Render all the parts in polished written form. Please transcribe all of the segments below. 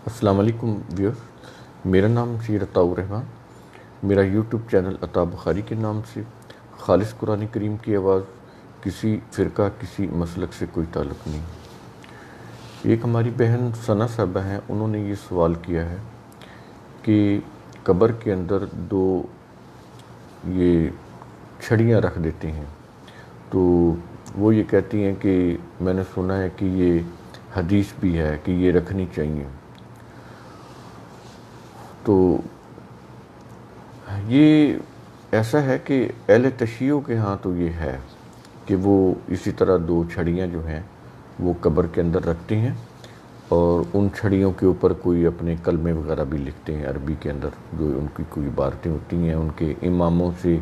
السلام علیکم ویورز، میرا نام سید عطاء الرحمن۔ میرا یوٹیوب چینل عطاء بخاری کے نام سے خالص قرآن کریم کی آواز، کسی فرقہ کسی مسلک سے کوئی تعلق نہیں۔ ایک ہماری بہن ثنا صاحبہ ہیں، انہوں نے یہ سوال کیا ہے کہ قبر کے اندر دو یہ چھڑیاں رکھ دیتے ہیں، تو وہ یہ کہتی ہیں کہ میں نے سنا ہے کہ یہ حدیث بھی ہے کہ یہ رکھنی چاہیے۔ تو یہ ایسا ہے کہ اہل تشیع کے ہاں تو یہ ہے کہ وہ اسی طرح دو چھڑیاں جو ہیں وہ قبر کے اندر رکھتے ہیں، اور ان چھڑیوں کے اوپر کوئی اپنے کلمے وغیرہ بھی لکھتے ہیں عربی کے اندر، جو ان کی کوئی عبارتیں ہوتی ہیں ان کے اماموں سے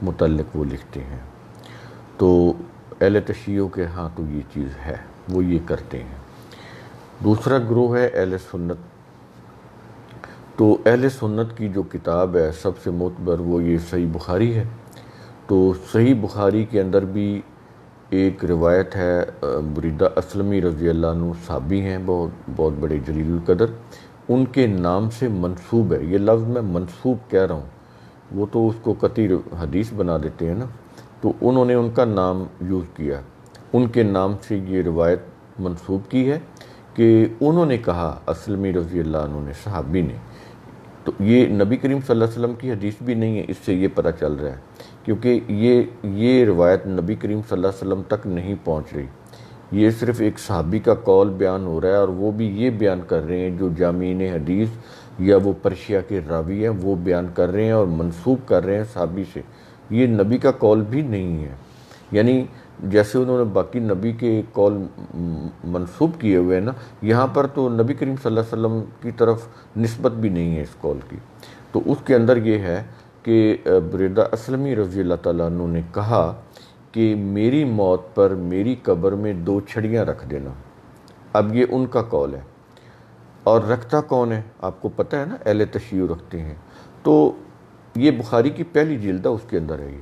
متعلق وہ لکھتے ہیں۔ تو اہل تشیع کے ہاں تو یہ چیز ہے، وہ یہ کرتے ہیں۔ دوسرا گروہ ہے اہل سنت۔ تو اہل سنت کی جو کتاب ہے سب سے معتبر وہ یہ صحیح بخاری ہے۔ تو صحیح بخاری کے اندر بھی ایک روایت ہے، بریدہ اسلمی رضی اللہ عنہ صحابی ہیں، بہت بڑے جلیل القدر، ان کے نام سے منسوب ہے۔ یہ لفظ میں منسوب کہہ رہا ہوں، وہ تو اس کو قطعی حدیث بنا دیتے ہیں نا، تو انہوں نے ان کا نام یوز کیا، ان کے نام سے یہ روایت منسوب کی ہے کہ انہوں نے کہا، اسلمی رضی اللہ عنہ نے، صحابی نے۔ تو یہ نبی کریم صلی اللہ علیہ وسلم کی حدیث بھی نہیں ہے، اس سے یہ پتہ چل رہا ہے، کیونکہ یہ روایت نبی کریم صلی اللہ علیہ وسلم تک نہیں پہنچ رہی۔ یہ صرف ایک صحابی کا قول بیان ہو رہا ہے، اور وہ بھی یہ بیان کر رہے ہیں جو جامعین حدیث یا وہ پرشیا کے راوی ہیں وہ بیان کر رہے ہیں اور منسوب کر رہے ہیں صحابی سے۔ یہ نبی کا قول بھی نہیں ہے، یعنی جیسے انہوں نے باقی نبی کے قول منسوب کیے ہوئے ہیں نا، یہاں پر تو نبی کریم صلی اللہ علیہ وسلم کی طرف نسبت بھی نہیں ہے اس قول کی۔ تو اس کے اندر یہ ہے کہ بریدہ اسلمی رضی اللہ تعالیٰ عنہ نے کہا کہ میری موت پر میری قبر میں دو چھڑیاں رکھ دینا۔ اب یہ ان کا قول ہے، اور رکھتا کون ہے آپ کو پتہ ہے نا، اہل تشیع رکھتے ہیں۔ تو یہ بخاری کی پہلی جلد ہے، اس کے اندر ہے یہ۔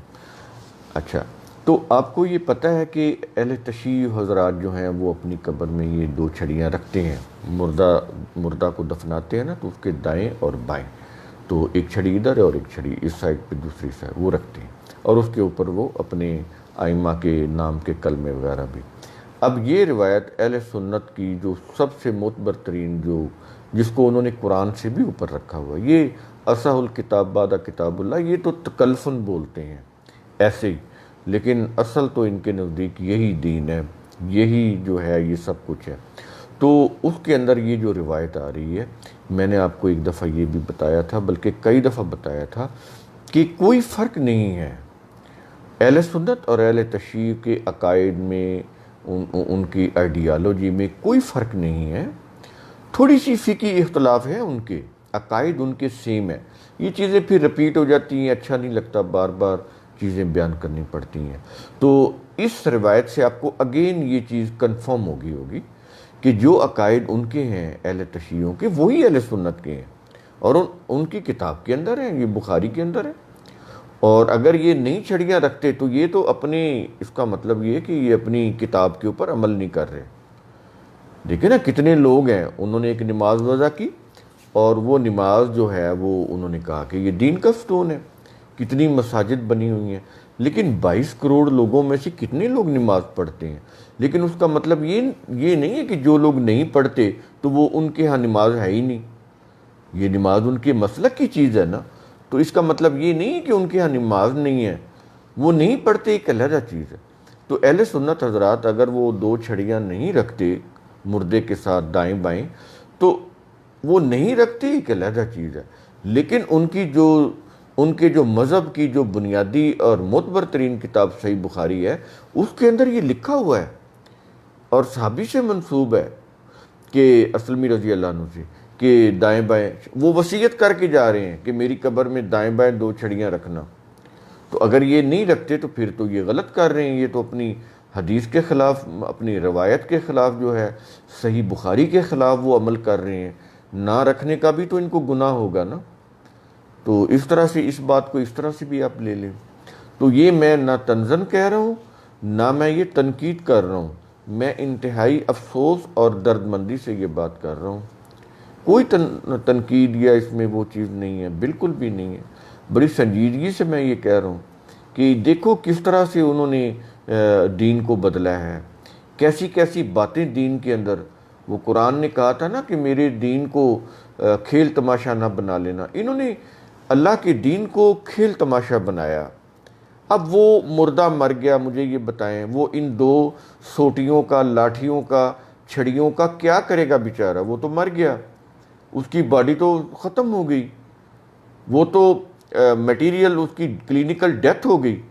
اچھا، تو آپ کو یہ پتہ ہے کہ اہل تشیع حضرات جو ہیں وہ اپنی قبر میں یہ دو چھڑیاں رکھتے ہیں، مردہ کو دفناتے ہیں نا، تو اس کے دائیں اور بائیں، تو ایک چھڑی ادھر ہے اور ایک چھڑی اس سائڈ پہ دوسری سائڈ وہ رکھتے ہیں، اور اس کے اوپر وہ اپنے ائمہ کے نام کے کلمے وغیرہ بھی۔ اب یہ روایت اہل سنت کی جو سب سے معتبر ترین، جو جس کو انہوں نے قرآن سے بھی اوپر رکھا ہوا ہے، یہ اصح الکتاب بعد کتاب اللہ، یہ تو تکلفن بولتے ہیں ایسے ہی، لیکن اصل تو ان کے نزدیک یہی دین ہے، یہی جو ہے یہ سب کچھ ہے۔ تو اس کے اندر یہ جو روایت آ رہی ہے، میں نے آپ کو ایک دفعہ یہ بھی بتایا تھا، بلکہ کئی دفعہ بتایا تھا، کہ کوئی فرق نہیں ہے اہل سنت اور اہل تشیع کے عقائد میں، ان کی آئیڈیالوجی میں کوئی فرق نہیں ہے، تھوڑی سی فقہی اختلاف ہے، ان کے عقائد ان کے سیم ہے۔ یہ چیزیں پھر رپیٹ ہو جاتی ہیں، اچھا نہیں لگتا بار بار چیزیں بیان کرنی پڑتی ہیں۔ تو اس روایت سے آپ کو اگین یہ چیز کنفرم ہوگی کہ جو عقائد ان کے ہیں اہل تشیعوں کے، وہی اہل سنت کے ہیں، اور ان کی کتاب کے اندر ہیں، یہ بخاری کے اندر ہے۔ اور اگر یہ نہیں چھڑیاں رکھتے تو یہ تو اپنے، اس کا مطلب یہ ہے کہ یہ اپنی کتاب کے اوپر عمل نہیں کر رہے۔ دیکھیں نا کتنے لوگ ہیں، انہوں نے ایک نماز وضع کی، اور وہ نماز جو ہے وہ انہوں نے کہا کہ یہ دین کا ستون ہے، کتنی مساجد بنی ہوئی ہیں، لیکن 22 کروڑ لوگوں میں سے کتنے لوگ نماز پڑھتے ہیں؟ لیکن اس کا مطلب یہ نہیں ہے کہ جو لوگ نہیں پڑھتے تو وہ ان کے ہاں نماز ہے ہی نہیں۔ یہ نماز ان کے مسلک کی چیز ہے نا، تو اس کا مطلب یہ نہیں ہے کہ ان کے ہاں نماز نہیں ہے، وہ نہیں پڑھتے، ایک علیحدہ چیز ہے۔ تو اہل سنت حضرات اگر وہ دو چھڑیاں نہیں رکھتے مردے کے ساتھ دائیں بائیں، تو وہ نہیں رکھتے، ایک علیحدہ چیز ہے، لیکن ان کے جو مذہب کی جو بنیادی اور معتبر ترین کتاب صحیح بخاری ہے، اس کے اندر یہ لکھا ہوا ہے، اور صحابی سے منسوب ہے کہ اسلمی رضی اللہ عنہ سے، کہ دائیں بائیں وہ وصیت کر کے جا رہے ہیں کہ میری قبر میں دائیں بائیں دو چھڑیاں رکھنا۔ تو اگر یہ نہیں رکھتے تو پھر تو یہ غلط کر رہے ہیں، یہ تو اپنی حدیث کے خلاف، اپنی روایت کے خلاف جو ہے، صحیح بخاری کے خلاف وہ عمل کر رہے ہیں۔ نہ رکھنے کا بھی تو ان کو گناہ ہوگا نا۔ تو اس طرح سے اس بات کو اس طرح سے بھی آپ لے لیں۔ تو یہ میں نہ تنزن کہہ رہا ہوں، نہ میں یہ تنقید کر رہا ہوں، میں انتہائی افسوس اور درد مندی سے یہ بات کر رہا ہوں کوئی تنقید یا اس میں وہ چیز نہیں ہے، بالکل بھی نہیں ہے۔ بڑی سنجیدگی سے میں یہ کہہ رہا ہوں کہ دیکھو کس طرح سے انہوں نے دین کو بدلا ہے، کیسی کیسی باتیں دین کے اندر۔ وہ قرآن نے کہا تھا نا کہ میرے دین کو کھیل تماشا نہ بنا لینا، انہوں نے اللہ کے دین کو کھیل تماشا بنایا۔ اب وہ مردہ مر گیا، مجھے یہ بتائیں وہ ان دو سوٹیوں کا، لاٹھیوں کا، چھڑیوں کا کیا کرے گا بیچارہ؟ وہ تو مر گیا، اس کی باڈی تو ختم ہو گئی، وہ تو میٹیریل اس کی کلینکل ڈیتھ ہو گئی۔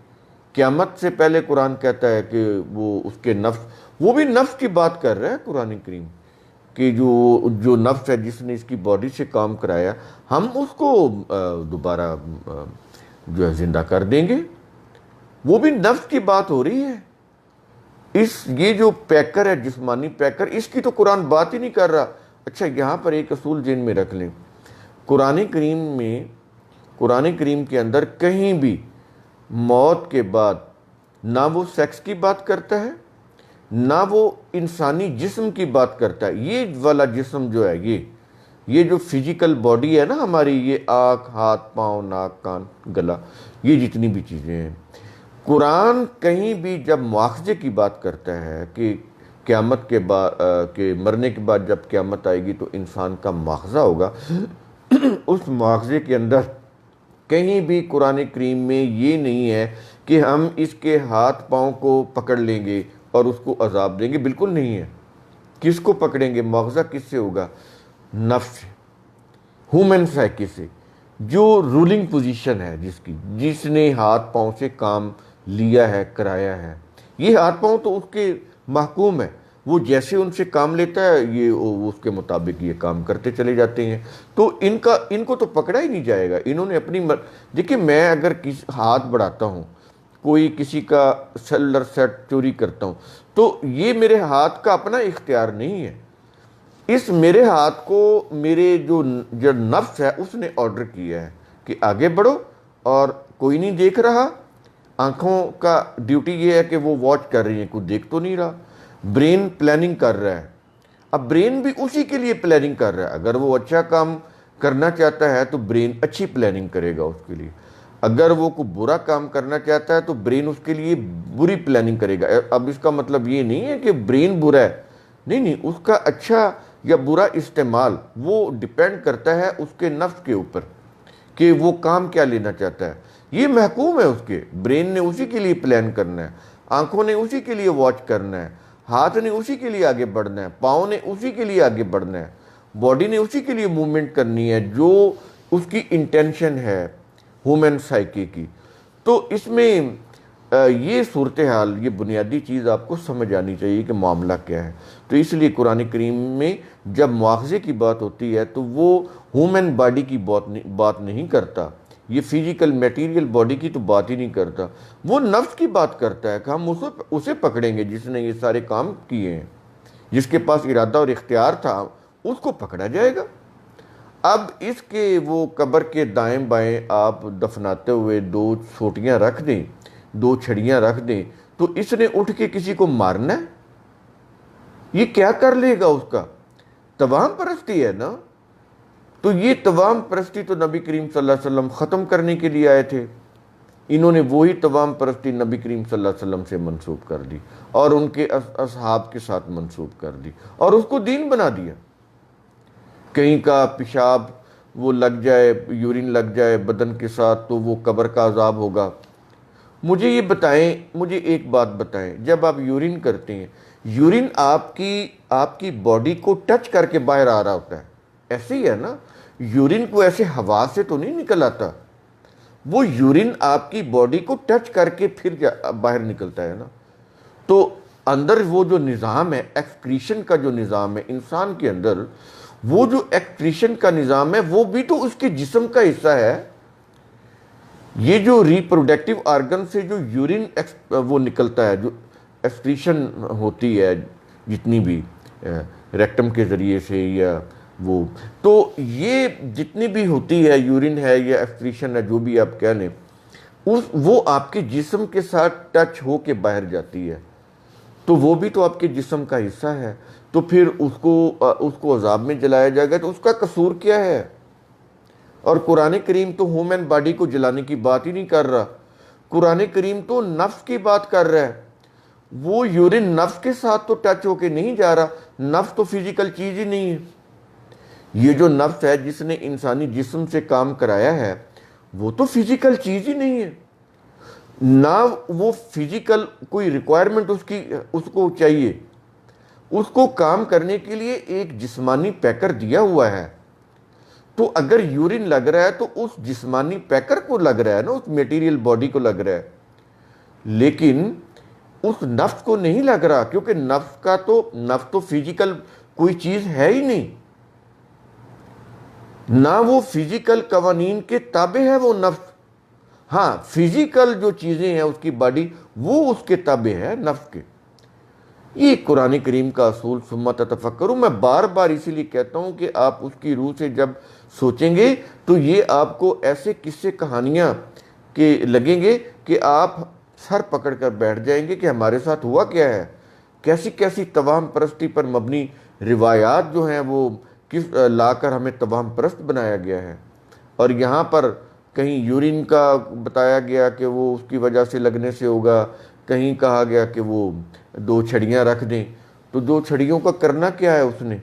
قیامت سے پہلے قرآن کہتا ہے کہ وہ اس کے نفس، وہ بھی نفس کی بات کر رہا ہے قرآن کریم، کہ جو نفس ہے جس نے اس کی باڈی سے کام کرایا، ہم اس کو دوبارہ جو ہے زندہ کر دیں گے۔ وہ بھی نفس کی بات ہو رہی ہے۔ یہ جو پیکر ہے، جسمانی پیکر، اس کی تو قرآن بات ہی نہیں کر رہا۔ اچھا، یہاں پر ایک اصول ذہن میں رکھ لیں، قرآن کریم کے اندر کہیں بھی موت کے بعد نہ وہ سیکس کی بات کرتا ہے، نہ وہ انسانی جسم کی بات کرتا ہے۔ یہ والا جسم جو ہے، یہ جو فزیکل باڈی ہے نا ہماری، یہ آنکھ، ہاتھ، پاؤں، ناک، کان، گلا، یہ جتنی بھی چیزیں ہیں، قرآن کہیں بھی جب مواخذے کی بات کرتا ہے کہ قیامت کے بعد، کہ مرنے کے بعد جب قیامت آئے گی تو انسان کا مواخذہ ہوگا، اس مواخذے کے اندر کہیں بھی قرآن کریم میں یہ نہیں ہے کہ ہم اس کے ہاتھ پاؤں کو پکڑ لیں گے اور اس کو عذاب دیں گے، بالکل نہیں ہے۔ کس کو پکڑیں گے؟ مواخذہ کس سے ہوگا؟ نفس سے، ہیومن سائیکی سے، جو رولنگ پوزیشن ہے جس نے ہاتھ پاؤں سے کام لیا ہے، کرایا ہے۔ یہ ہاتھ پاؤں تو اس کے محکوم ہے، وہ جیسے ان سے کام لیتا ہے یہ اس کے مطابق یہ کام کرتے چلے جاتے ہیں۔ تو ان کو تو پکڑا ہی نہیں جائے گا۔ انہوں نے اپنی دیکھیں، میں اگر ہاتھ بڑھاتا ہوں، کوئی کسی کا سیلولر سیٹ چوری کرتا ہوں، تو یہ میرے ہاتھ کا اپنا اختیار نہیں ہے۔ اس میرے ہاتھ کو میرے جو نفس ہے اس نے آرڈر کیا ہے کہ آگے بڑھو، اور کوئی نہیں دیکھ رہا۔ آنکھوں کا ڈیوٹی یہ ہے کہ وہ واچ کر رہی ہیں، کوئی دیکھ تو نہیں رہا۔ برین پلاننگ کر رہا ہے، اب برین بھی اسی کے لیے پلاننگ کر رہا ہے۔ اگر وہ اچھا کام کرنا چاہتا ہے تو برین اچھی پلاننگ کرے گا اس کے لیے، اگر وہ کوئی برا کام کرنا چاہتا ہے تو برین اس کے لیے بری پلاننگ کرے گا۔ اب اس کا مطلب یہ نہیں ہے کہ برین برا ہے، نہیں، اس کا اچھا یا برا استعمال وہ ڈیپینڈ کرتا ہے اس کے نفس کے اوپر کہ وہ کام کیا لینا چاہتا ہے۔ یہ محکوم ہے اس کے، برین نے اسی کے لیے پلان کرنا ہے، آنکھوں نے اسی کے لیے واچ کرنا ہے، ہاتھ نے اسی کے لیے آگے بڑھنا ہے، پاؤں نے اسی کے لیے آگے بڑھنا ہے، باڈی نے اسی کے لیے موومنٹ کرنی ہے جو اس کی انٹینشن ہے ہیومن سائیکی کی۔ تو اس میں یہ صورتحال، یہ بنیادی چیز آپ کو سمجھ آنی چاہیے کہ معاملہ کیا ہے۔ تو اس لیے قرآن کریم میں جب مواخذے کی بات ہوتی ہے تو وہ ہیومن باڈی کی بات نہیں کرتا، یہ فزیکل میٹیریل باڈی کی تو بات ہی نہیں کرتا، وہ نفس کی بات کرتا ہے کہ ہم اسے پکڑیں گے جس نے یہ سارے کام کیے ہیں، جس کے پاس ارادہ اور اختیار تھا، اس کو پکڑا جائے گا۔ اب اس کے وہ قبر کے دائیں بائیں آپ دفناتے ہوئے دو سوٹیاں رکھ دیں، دو چھڑیاں رکھ دیں، تو اس نے اٹھ کے کسی کو مارنا ہے؟ یہ کیا کر لے گا؟ اس کا توام پرستی ہے نا۔ تو یہ توام پرستی تو نبی کریم صلی اللہ علیہ وسلم ختم کرنے کے لیے آئے تھے، انہوں نے وہی توام پرستی نبی کریم صلی اللہ علیہ وسلم سے منسوب کر دی اور ان کے اصحاب کے ساتھ منسوب کر دی اور اس کو دین بنا دیا۔ کہیں کا پیشاب وہ لگ جائے، یورین لگ جائے بدن کے ساتھ تو وہ قبر کا عذاب ہوگا۔ مجھے یہ بتائیں، مجھے ایک بات بتائیں، جب آپ یورین کرتے ہیں، یورین آپ کی باڈی کو ٹچ کر کے باہر آ رہا ہوتا ہے، ایسے ہی ہے نا؟ یورین کو ایسے ہوا سے تو نہیں نکل آتا، وہ یورین آپ کی باڈی کو ٹچ کر کے پھر باہر نکلتا ہے نا۔ تو اندر وہ جو نظام ہے، ایکسکریشن کا جو نظام ہے انسان کے اندر، وہ جو ایکسکریشن کا نظام ہے وہ بھی تو اس کے جسم کا حصہ ہے۔ یہ جو ریپروڈکٹیو آرگن سے جو یورین وہ نکلتا ہے، جو ایکسکریشن ہوتی ہے جتنی بھی ریکٹم کے ذریعے سے یا وہ، تو یہ جتنی بھی ہوتی ہے، یورین ہے یا ایکسکریشن ہے، جو بھی آپ کہہ لیں، وہ آپ کے جسم کے ساتھ ٹچ ہو کے باہر جاتی ہے۔ تو وہ بھی تو آپ کے جسم کا حصہ ہے، تو پھر اس کو عذاب میں جلایا جائے گا تو اس کا قصور کیا ہے؟ اور قرآن کریم تو ہیومن باڈی کو جلانے کی بات ہی نہیں کر رہا، قرآن کریم تو نفس کی بات کر رہا ہے۔ وہ یورین نفس کے ساتھ تو ٹچ ہو کے نہیں جا رہا، نفس تو فزیکل چیز ہی نہیں ہے۔ یہ جو نفس ہے جس نے انسانی جسم سے کام کرایا ہے وہ تو فزیکل چیز ہی نہیں ہے، نہ وہ فزیکل کوئی ریکوائرمنٹ اس کو چاہیے، اس کو کام کرنے کے لیے ایک جسمانی پیکر دیا ہوا ہے۔ تو اگر یورین لگ رہا ہے تو اس جسمانی پیکر کو لگ رہا ہے نا، اس میٹیریل باڈی کو لگ رہا ہے، لیکن اس نفس کو نہیں لگ رہا، کیونکہ نفس تو فزیکل کوئی چیز ہے ہی نہیں، نہ وہ فزیکل قوانین کے تابع ہے وہ نفس۔ ہاں فزیکل جو چیزیں ہیں اس کی باڈی وہ اس کے تابع ہے نفس کے۔ یہ قرآن کریم کا اصول ثم تتفکروا، میں بار بار اسی لیے کہتا ہوں کہ آپ اس کی روح سے جب سوچیں گے تو یہ آپ کو ایسے قصے کہانیاں کے لگیں گے کہ آپ سر پکڑ کر بیٹھ جائیں گے کہ ہمارے ساتھ ہوا کیا ہے، کیسی کیسی توہم پرستی پر مبنی روایات جو ہیں وہ لا کر ہمیں توہم پرست بنایا گیا ہے۔ اور یہاں پر کہیں یورین کا بتایا گیا کہ وہ اس کی وجہ سے لگنے سے ہوگا، کہیں کہا گیا کہ وہ 2 چھڑیاں رکھ دیں، تو 2 چھڑیوں کا کرنا کیا ہے اس نے،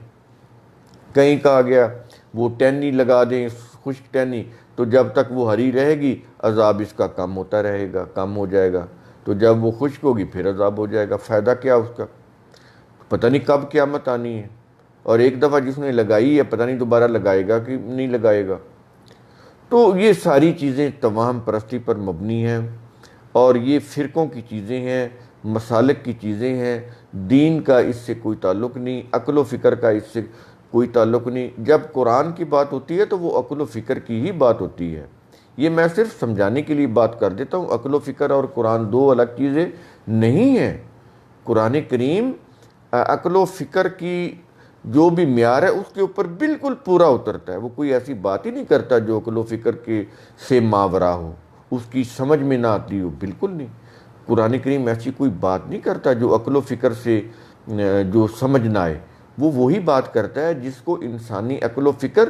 کہیں کہا گیا وہ ٹہنی لگا دیں، خشک ٹہنی، تو جب تک وہ ہری رہے گی عذاب اس کا کم ہوتا رہے گا، کم ہو جائے گا، تو جب وہ خشک ہوگی پھر عذاب ہو جائے گا۔ فائدہ کیا اس کا؟ پتہ نہیں کب قیامت آنی ہے، اور ایک دفعہ جس نے لگائی ہے پتہ نہیں دوبارہ لگائے گا کہ نہیں لگائے گا۔ تو یہ ساری چیزیں توہم پرستی پر مبنی ہیں، اور یہ فرقوں کی چیزیں ہیں، مسالک کی چیزیں ہیں، دین کا اس سے کوئی تعلق نہیں، عقل و فکر کا اس سے کوئی تعلق نہیں۔ جب قرآن کی بات ہوتی ہے تو وہ عقل و فکر کی ہی بات ہوتی ہے۔ یہ میں صرف سمجھانے کے لیے بات کر دیتا ہوں، عقل و فکر اور قرآن 2 الگ چیزیں نہیں ہیں۔ قرآن کریم عقل و فکر کی جو بھی معیار ہے اس کے اوپر بالکل پورا اترتا ہے، وہ کوئی ایسی بات ہی نہیں کرتا جو عقل و فکر کے سے ماورا ہو، اس کی سمجھ میں نہ آتی ہو، بالکل نہیں۔ قرآن کریم ایسی کوئی بات نہیں کرتا جو عقل و فکر سے جو سمجھ نہ آئے، وہ وہی بات کرتا ہے جس کو انسانی عقل و فکر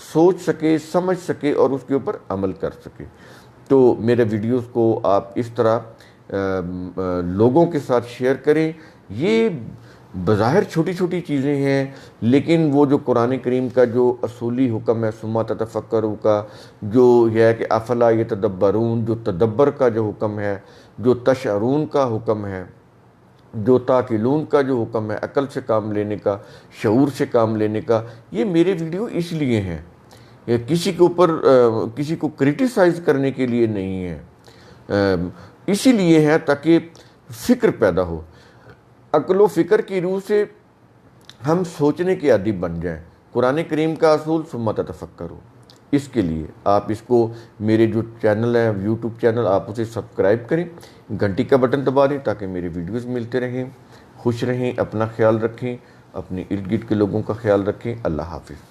سوچ سکے، سمجھ سکے اور اس کے اوپر عمل کر سکے۔ تو میرے ویڈیوز کو آپ اس طرح لوگوں کے ساتھ شیئر کریں۔ یہ بظاہر چھوٹی چھوٹی چیزیں ہیں، لیکن وہ جو قرآن کریم کا جو اصولی حکم ہے ثم تتفکروا کا، جو یہ ہے کہ افلا یتدبرون، جو تدبر کا جو حکم ہے، جو تشعرون کا حکم ہے، جو تاقلون کا جو حکم ہے، عقل سے کام لینے کا، شعور سے کام لینے کا، یہ میرے ویڈیو اس لیے ہیں، یہ کسی کے اوپر کسی کو کرٹیسائز کرنے کے لیے نہیں ہے، اسی لیے ہے تاکہ فکر پیدا ہو، عقل و فکر کی روح سے ہم سوچنے کے عادی بن جائیں۔ قرآن کریم کا اصول ثم تتفکروا، اس کے لیے آپ اس کو میرے جو چینل ہے یوٹیوب چینل، آپ اسے سبسکرائب کریں، گھنٹی کا بٹن دبا دیں تاکہ میرے ویڈیوز ملتے رہیں۔ خوش رہیں، اپنا خیال رکھیں، اپنے ارد گرد کے لوگوں کا خیال رکھیں۔ اللہ حافظ۔